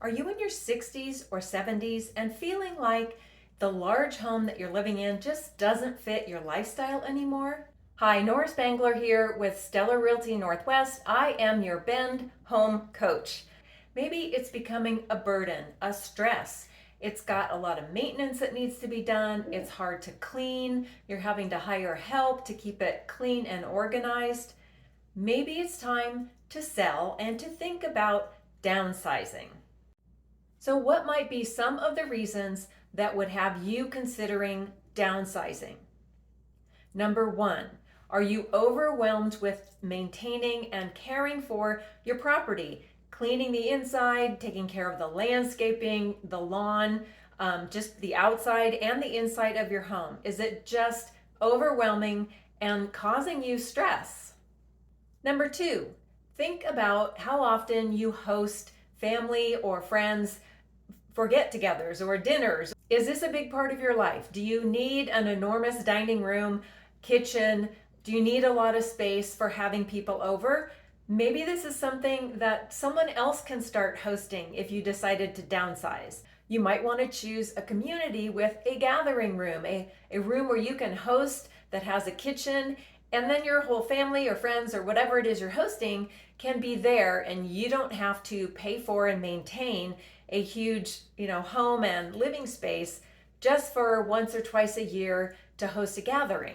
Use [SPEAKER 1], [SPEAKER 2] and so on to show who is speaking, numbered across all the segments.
[SPEAKER 1] Are you in your 60s or 70s and feeling like the large home that you're living in just doesn't fit your lifestyle anymore? Hi, Nora Spangler here with Stellar Realty Northwest. I am your Bend home coach. Maybe it's becoming a burden, a stress. It's got a lot of maintenance that needs to be done. It's hard to clean. You're having to hire help to keep it clean and organized. Maybe it's time to sell and to think about downsizing. So what might be some of the reasons that would have you considering downsizing? Number one, are you overwhelmed with maintaining and caring for your property? Cleaning the inside, taking care of the landscaping, the lawn, just the outside and the inside of your home. Is it just overwhelming and causing you stress? Number two, think about how often you host family or friends for get-togethers or dinners. Is this a big part of your life? Do you need an enormous dining room, kitchen? Do you need a lot of space for having people over? Maybe this is something that someone else can start hosting if you decided to downsize. You might want to choose a community with a gathering room, a room where you can host that has a kitchen, and then your whole family or friends or whatever it is you're hosting can be there, and you don't have to pay for and maintain a huge, home and living space just for once or twice a year to host a gathering.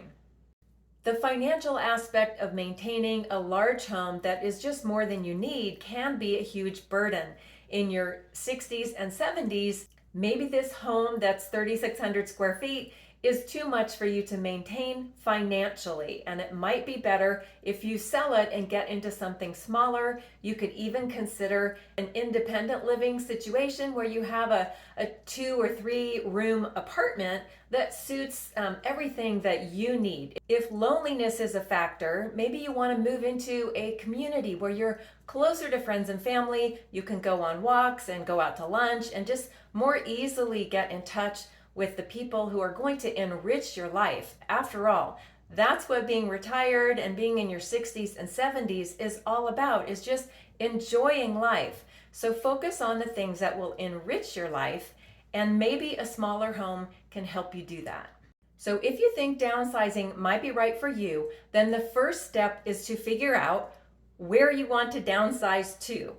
[SPEAKER 1] The financial aspect of maintaining a large home that is just more than you need can be a huge burden. In your 60s and 70s, maybe this home that's 3,600 square feet is too much for you to maintain financially, and it might be better if you sell it and get into something smaller. You could even consider an independent living situation where you have a 2 or 3 room apartment that suits everything that you need. If loneliness is a factor, maybe you want to move into a community where you're closer to friends and family. You can go on walks and go out to lunch and just more easily get in touch with the people who are going to enrich your life. After all, that's what being retired and being in your 60s and 70s is all about, is just enjoying life. So focus on the things that will enrich your life, and maybe a smaller home can help you do that. So if you think downsizing might be right for you, then the first step is to figure out where you want to downsize to.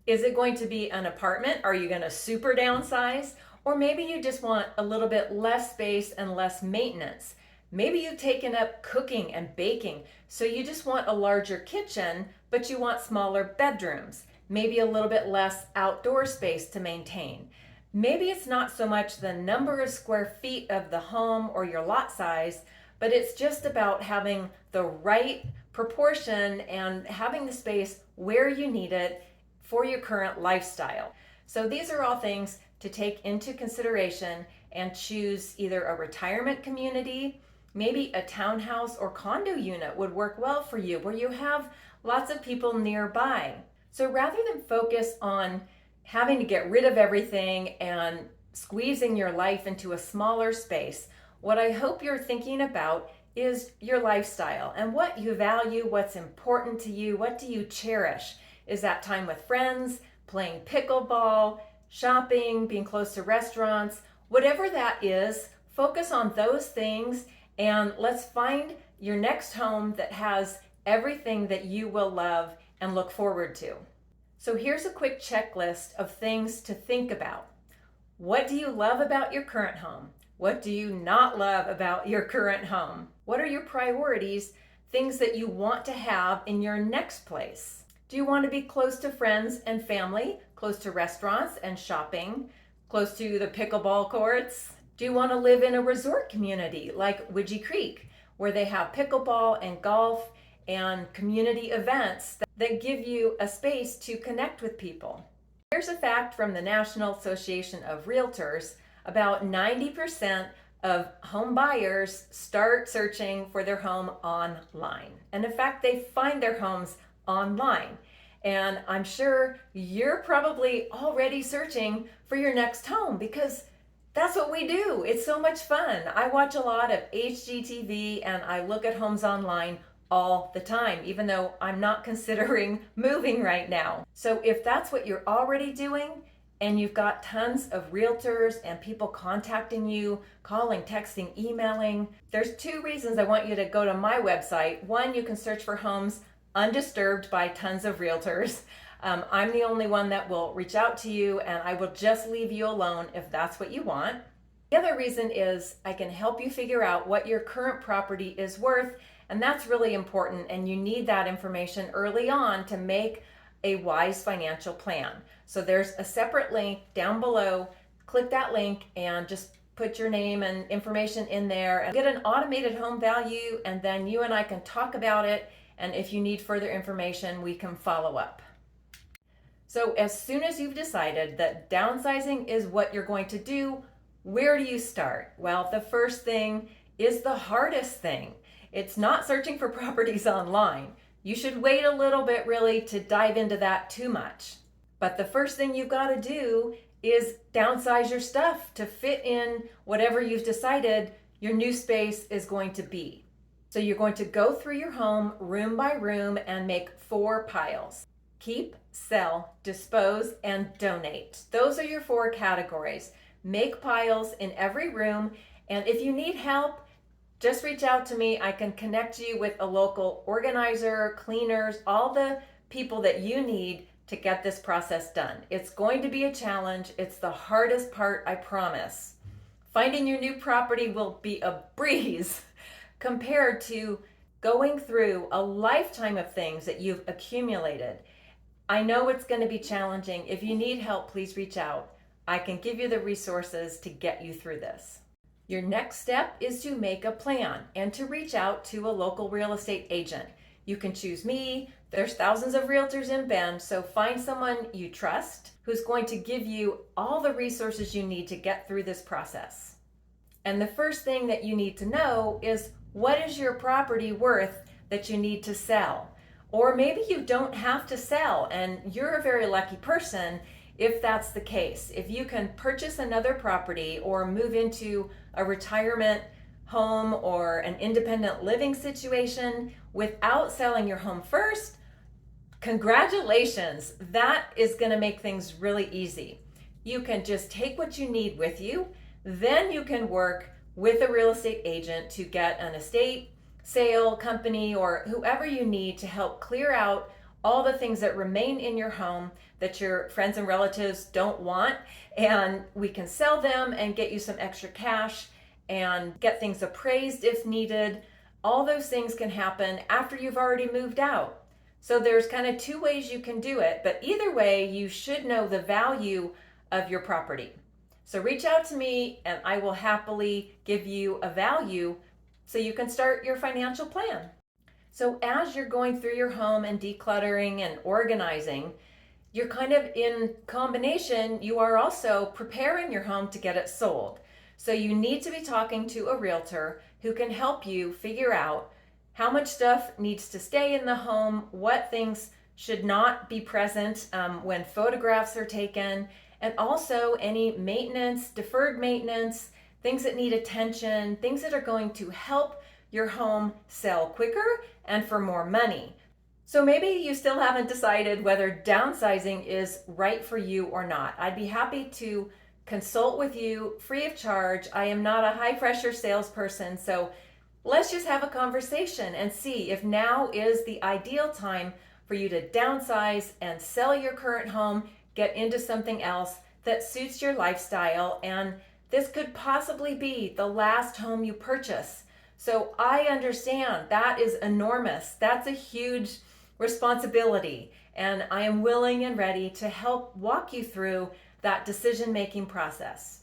[SPEAKER 1] Is it going to be an apartment? Are you going to super downsize? Or maybe you just want a little bit less space and less maintenance. Maybe you've taken up cooking and baking, so you just want a larger kitchen, but you want smaller bedrooms. Maybe a little bit less outdoor space to maintain. Maybe it's not so much the number of square feet of the home or your lot size, but it's just about having the right proportion and having the space where you need it for your current lifestyle. So these are all things to take into consideration and choose either a retirement community, maybe a townhouse or condo unit would work well for you where you have lots of people nearby. So rather than focus on having to get rid of everything and squeezing your life into a smaller space, what I hope you're thinking about is your lifestyle and what you value, what's important to you, what do you cherish? Is that time with friends, playing pickleball, shopping, being close to restaurants? Whatever that is, focus on those things, and let's find your next home that has everything that you will love and look forward to. So here's a quick checklist of things to think about. What do you love about your current home? What do you not love about your current home? What are your priorities, things that you want to have in your next place? Do you want to be close to friends and family, close to restaurants and shopping, close to the pickleball courts? Do you want to live in a resort community like Widgie Creek, where they have pickleball and golf and community events that give you a space to connect with people? Here's a fact from the National Association of Realtors. About 90% of home buyers start searching for their home online. And in fact, they find their homes online. And I'm sure you're probably already searching for your next home because that's what we do. It's so much fun. I watch a lot of HGTV and I look at homes online all the time, even though I'm not considering moving right now. So if that's what you're already doing, and you've got tons of realtors and people contacting you, calling, texting, emailing, there's two reasons I want you to go to my website. One, you can search for homes undisturbed by tons of realtors. I'm the only one that will reach out to you, and I will just leave you alone if that's what you want. The other reason is I can help you figure out what your current property is worth, and that's really important, and you need that information early on to make a wise financial plan. So there's a separate link down below. Click that link and just put your name and information in there and get an automated home value, and then you and I can talk about it, and if you need further information, we can follow up. So as soon as you've decided that downsizing is what you're going to do, where do you start? Well, the first thing is the hardest thing. It's not searching for properties online. You should wait a little bit really to dive into that too much. But the first thing you've got to do is downsize your stuff to fit in whatever you've decided your new space is going to be. So you're going to go through your home room by room and make 4 piles. Keep, sell, dispose, and donate. Those are your 4 categories. Make piles in every room, and if you need help, just reach out to me. I can connect you with a local organizer, cleaners, all the people that you need to get this process done. It's going to be a challenge. It's the hardest part, I promise. Finding your new property will be a breeze compared to going through a lifetime of things that you've accumulated. I know it's going to be challenging. If you need help, please reach out. I can give you the resources to get you through this. Your next step is to make a plan and to reach out to a local real estate agent. You can choose me. There's thousands of realtors in Bend, so find someone you trust who's going to give you all the resources you need to get through this process. And the first thing that you need to know is, what is your property worth that you need to sell? Or maybe you don't have to sell, and you're a very lucky person if that's the case. If you can purchase another property or move into a retirement home or an independent living situation without selling your home first, congratulations. That is going to make things really easy. You can just take what you need with you, then you can work with a real estate agent to get an estate sale company or whoever you need to help clear out all the things that remain in your home that your friends and relatives don't want, and we can sell them and get you some extra cash and get things appraised if needed. All those things can happen after you've already moved out. So there's kind of 2 ways you can do it, but either way, you should know the value of your property. So reach out to me and I will happily give you a value so you can start your financial plan. So as you're going through your home and decluttering and organizing, you're kind of in combination, you are also preparing your home to get it sold. So you need to be talking to a realtor who can help you figure out how much stuff needs to stay in the home, what things should not be present when photographs are taken, and also any maintenance, deferred maintenance, things that need attention, things that are going to help your home sell quicker and for more money. So maybe you still haven't decided whether downsizing is right for you or not. I'd be happy to consult with you free of charge. I am not a high pressure salesperson, so let's just have a conversation and see if now is the ideal time for you to downsize and sell your current home, get into something else that suits your lifestyle, and this could possibly be the last home you purchase. So I understand that is enormous. That's a huge responsibility, and I am willing and ready to help walk you through that decision-making process.